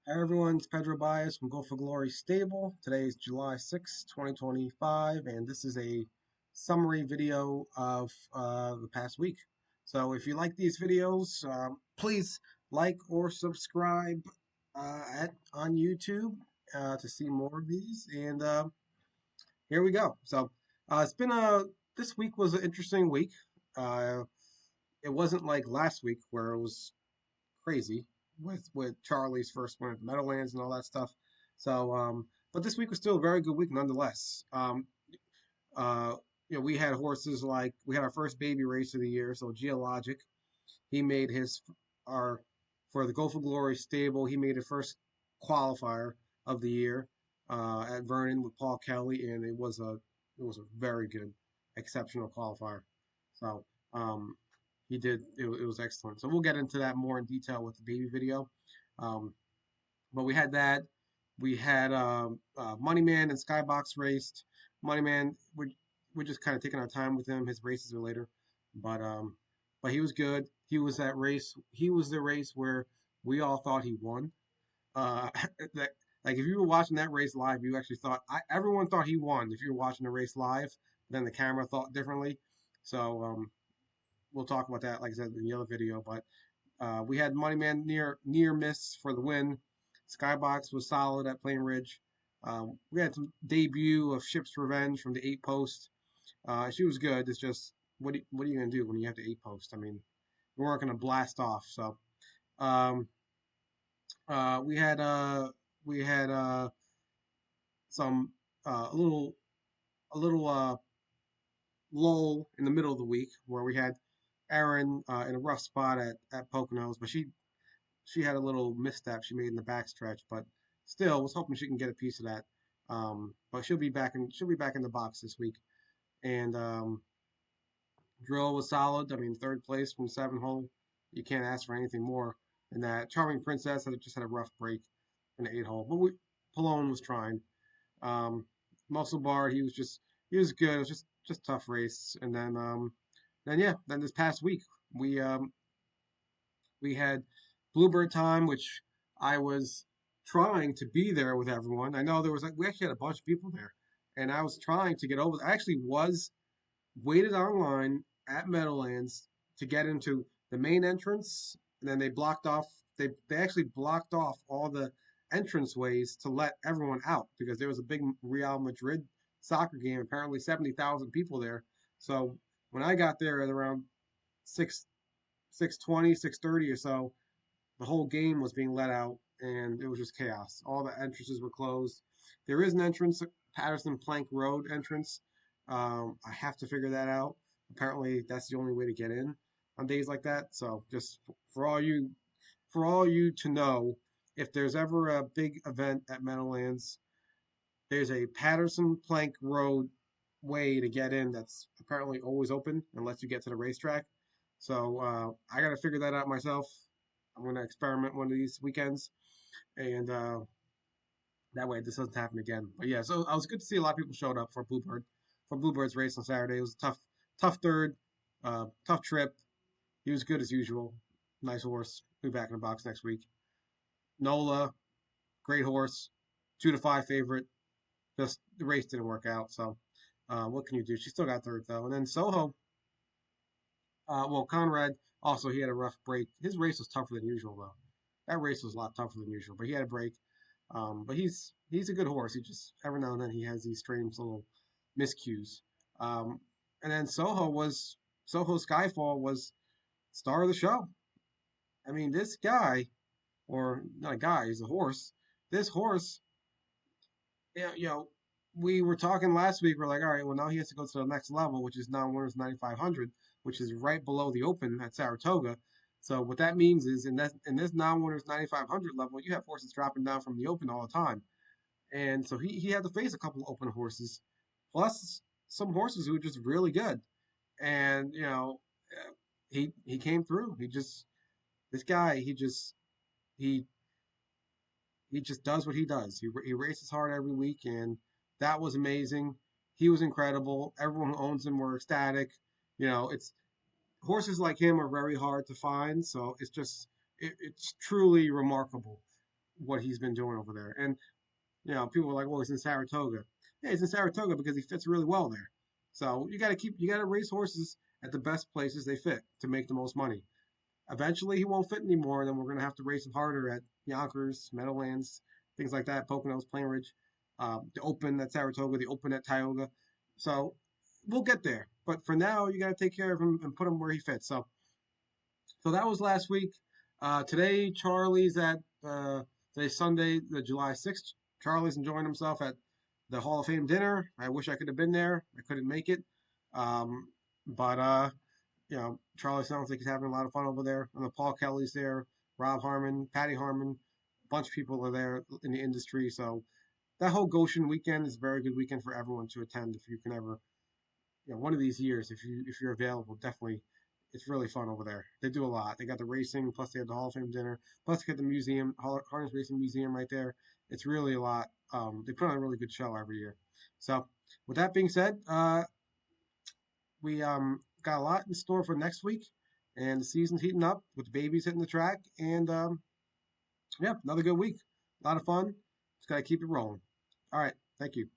Hi everyone, it's Pedro Baez from Go for Glory Stable. Today is July 6th, 2025, and this is a summary video of the past week. So if you like these videos, please like or subscribe on YouTube to see more of these. And here we go. So it's been this week was an interesting week. Uh, it wasn't like last week where it was crazy with Charlie's first win at the Meadowlands and all that stuff. So, but this week was still a very good week nonetheless. Uh, we had horses like we had our first baby race of the year. So Geologic, he made his our for the Go for Glory stable. He made his first qualifier of the year at Vernon with Paul Kelly, and it was a very good, exceptional qualifier. So he did it was excellent. So we'll get into that more in detail with the baby video. Um, but we had that. We had Moneyman and Skybox raced. Moneyman, we're just kind of taking our time with him. His races are later, but but he was good. He was that race. He was the race where we all thought he won. Uh, that like if you were watching that race live, you actually thought everyone thought he won. If you were watching the race live, then the camera thought differently. So we'll talk about that, like I said in the other video. But we had Moneyman near miss for the win. Skybox was solid at Plain Ridge. We had some debut of Ship's Revenge from the 8 post. She was good. It's just what are you gonna do when you have the 8 post? I mean, we weren't gonna blast off. So um, uh, we had uh, we had some a little lull in the middle of the week where we had Erin in a rough spot at Poconos, but she had a little misstep she made in the backstretch, but still was hoping she can get a piece of that. But she'll be back in the box this week. And Drill was solid. I mean, third place from 7 hole. You can't ask for anything more than that. Charming Princess just had a rough break in the 8 hole, but Pallone was trying. Um, Muscle Bar, he was good. It was just tough race. And then this past week we had Bluebird time, which I was trying to be there with everyone. I know there was like we actually had a bunch of people there, and I was trying to get over. I actually was waited online at Meadowlands to get into the main entrance, and then they blocked off. They actually blocked off all the entrance ways to let everyone out because there was a big Real Madrid soccer game. Apparently, 70,000 people there. So when I got there at around 6:20, 6:30 or so, the whole game was being let out, and it was just chaos. All the entrances were closed. There is an entrance, Patterson Plank Road entrance. I have to figure that out. Apparently, that's the only way to get in on days like that. So, just for all you to know, if there's ever a big event at Meadowlands, there's a Patterson Plank Road way to get in that's apparently always open and lets you get to the racetrack. So I got to figure that out myself. I'm going to experiment one of these weekends, and that way this doesn't happen again. But yeah, so I was good to see a lot of people showed up for Bluebird's race on Saturday. It was a tough third, tough trip. He was good as usual. Nice horse. Be back in the box next week. Nola, great horse, 2-5 favorite. Just the race didn't work out. So what can you do? She still got third though. And then Soho, well, Conrad also he had a rough break. His race was tougher than usual though. That race was a lot tougher than usual, but he had a break. But he's a good horse. He just every now and then he has these strange little miscues. Um, and then Soho Skyfall was star of the show. I mean, this guy, or not a guy, he's a horse. This horse, we were talking last week. We're like, all right, well now he has to go to the next level, which is non-winners 9,500, which is right below the Open at Saratoga. So what that means is in this non-winners 9,500 level, you have horses dropping down from the Open all the time, and so he had to face a couple of Open horses, plus some horses who were just really good, and he came through. This guy he he just does what he does. He races hard every week, and that was amazing. He was incredible. Everyone who owns him were ecstatic. It's horses like him are very hard to find, so it's truly remarkable. what he's been doing over there. And people are like, well, he's in Saratoga. Yeah, he's in Saratoga because he fits really well there. So you got to race horses at the best places they fit to make the most money. Eventually, he won't fit anymore, and then we're going to have to race him harder at Yonkers, Meadowlands, things like that, Poconos, Plainridge, the Open at Saratoga, the Open at Tioga. So we'll get there. But for now, you got to take care of him and put him where he fits. So that was last week. Today, Charlie's at today's Sunday, the July 6th. Charlie's enjoying himself at the Hall of Fame dinner. I wish I could have been there. I couldn't make it. But Charlie sounds like he's having a lot of fun over there. And the Paul Kelly's there, Rob Harmon, Patty Harmon, a bunch of people are there in the industry. So that whole Goshen weekend is a very good weekend for everyone to attend if you can ever, one of these years, if you're available, definitely. It's really fun over there. They do a lot. They got the racing, plus they have the Hall of Fame dinner, plus they got the museum, Harness Racing Museum right there. It's really a lot. They put on a really good show every year. So, with that being said, we got a lot in store for next week, and the season's heating up with the babies hitting the track, and yeah, another good week. A lot of fun. Just gotta keep it rolling. All right, thank you.